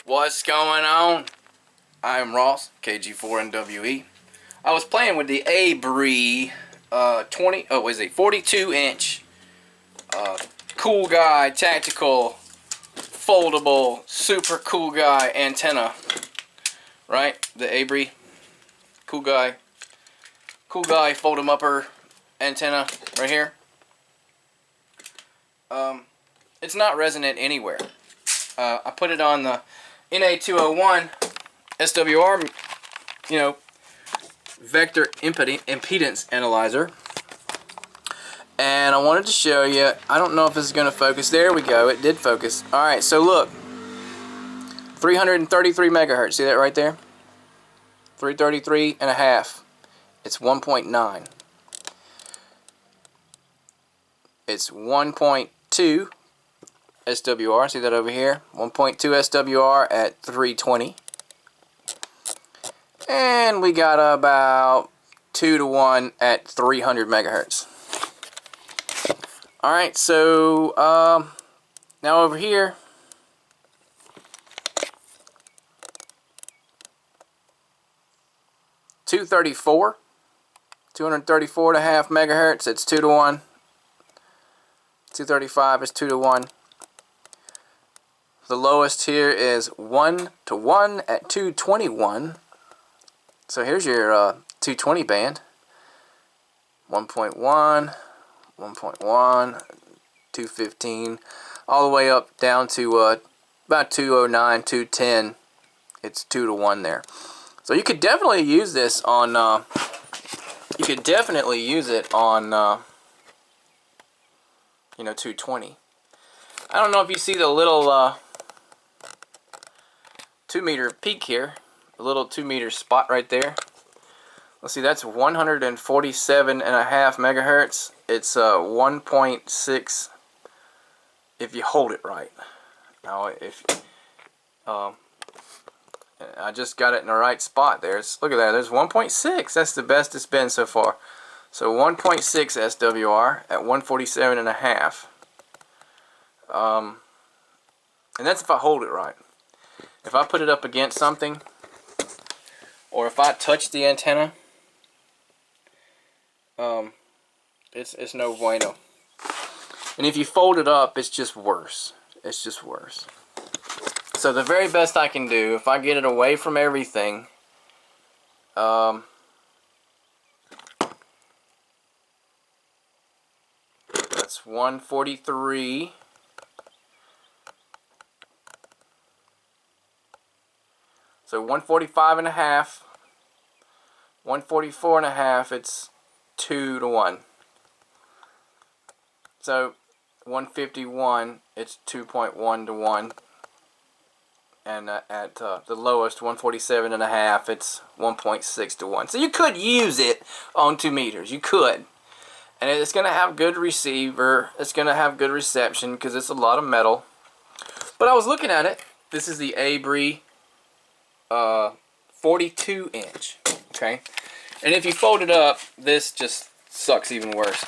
What's going on? I'm Ross, KG4NWE. I was playing with the ABBREE 42-inch cool guy tactical foldable super cool guy antenna. Right? The ABBREE cool guy fold 'em upper antenna right here. It's not resonant anywhere. I put it on the NA201 SWR, vector impedance analyzer, and I wanted to show you. I don't know if this is going to focus. There we go, it did focus. Alright, so look, 333 megahertz, see that right there? 333 and a half. It's 1.9. It's 1.2 SWR, see that over here? 1.2 SWR at 320. And we got about 2 to 1 at 300 megahertz. Alright, so now over here, $234 and a half megahertz, it's 2 to 1. 235 is 2 to 1. The lowest here is 1 to 1 at 221. So here's your 220 band. 1.1, 1.1, 215, all the way up down to about 209, 210. It's 2 to 1 there. So you could definitely use this on. You could definitely use it on. 220. I don't know if you see the little 2 meter peak here, a little 2 meter spot right there. Let's see, that's 147 and a half megahertz. It's 1.6 if you hold it right. Now, if I just got it in the right spot there. Look at that. There's 1.6. That's the best it's been so far. So 1.6 SWR at 147 and a half. And that's if I hold it right. If I put it up against something, or if I touch the antenna, it's no bueno. And if you fold it up, it's just worse. It's just worse. So the very best I can do, if I get it away from everything, that's 143. So 145 and a half, 144 and a half, it's 2 to 1. So 151, it's 2.1 to 1. And at the lowest, 147 and a half, it's 1.6 to 1. So you could use it on 2 meters. You could. And it's going to have good receiver. It's going to have good reception because it's a lot of metal. But I was looking at it. This is the ABBREE 42-inch. Okay? And if you fold it up, this just sucks even worse.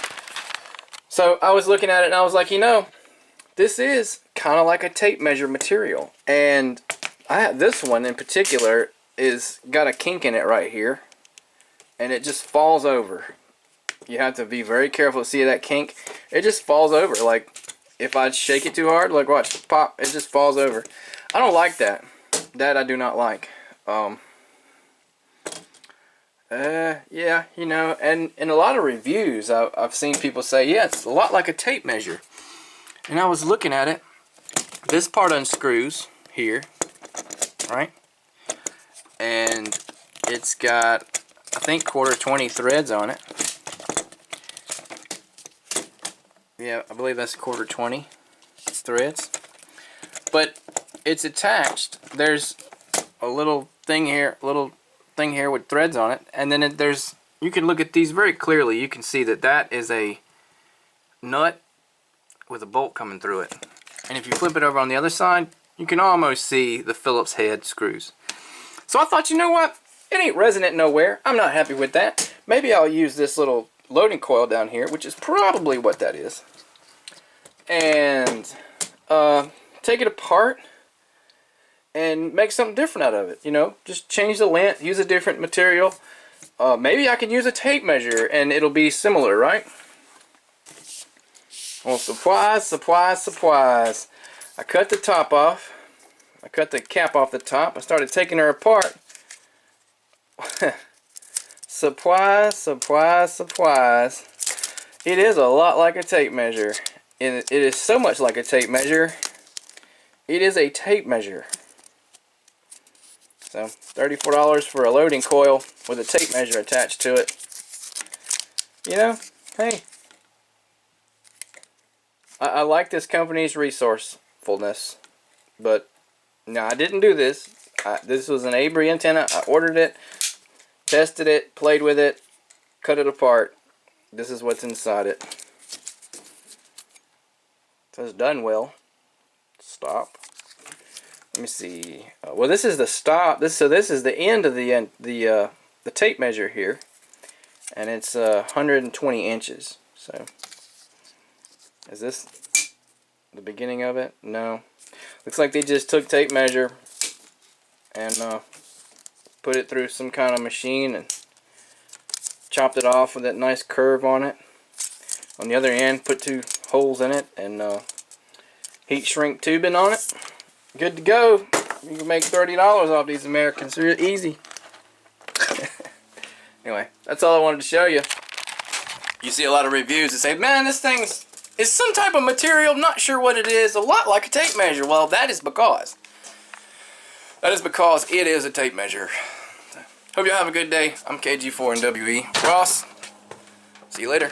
So I was looking at it and I was like, this is kind of like a tape measure material. And this one in particular is got a kink in it right here. And it just falls over. You have to be very careful to see that kink. It just falls over. Like, if I shake it too hard, like watch, pop, it just falls over. I don't like that. That I do not like. Yeah, and in a lot of reviews, I've seen people say, yeah, it's a lot like a tape measure. And I was looking at it. This part unscrews here, right? And it's got, I think, 1/4 threads on it. Yeah, I believe that's 1/4 threads. But it's attached. There's a little thing here, with threads on it, and then you can look at these very clearly. You can see that is a nut with a bolt coming through it. And if you flip it over on the other side, you can almost see the Phillips head screws. So I thought, you know what? It ain't resonant nowhere. I'm not happy with that. Maybe I'll use this little loading coil down here, which is probably what that is, and take it apart and make something different out of it. You know, just change the length, use a different material. Maybe I can use a tape measure and it'll be similar, right? Well, supplies, supplies, supplies. I cut the top off. I cut the cap off the top. I started taking her apart. Supplies, supplies, supplies. It is a lot like a tape measure. It is so much like a tape measure. It is a tape measure. So, $34 for a loading coil with a tape measure attached to it. You know, hey. I like this company's resourcefulness. But, no, I didn't do this. This was an ABBREE antenna. I ordered it, tested it, played with it, cut it apart. This is what's inside it. It says done well. Stop. Let me see. Well, this is the stop. This is the end of the tape measure here, and it's 120 inches. So, is this the beginning of it? No. Looks like they just took tape measure and put it through some kind of machine and chopped it off with that nice curve on it. On the other end, put 2 holes in it and heat shrink tubing on it. Good to go. You can make $30 off these Americans. They're easy. Anyway, that's all I wanted to show you. You see a lot of reviews that say, man, this thing's some type of material, not sure what it is, a lot like a tape measure. Well, that is because it is a tape measure. Hope you have a good day. I'm KG4NWE Ross. See you later.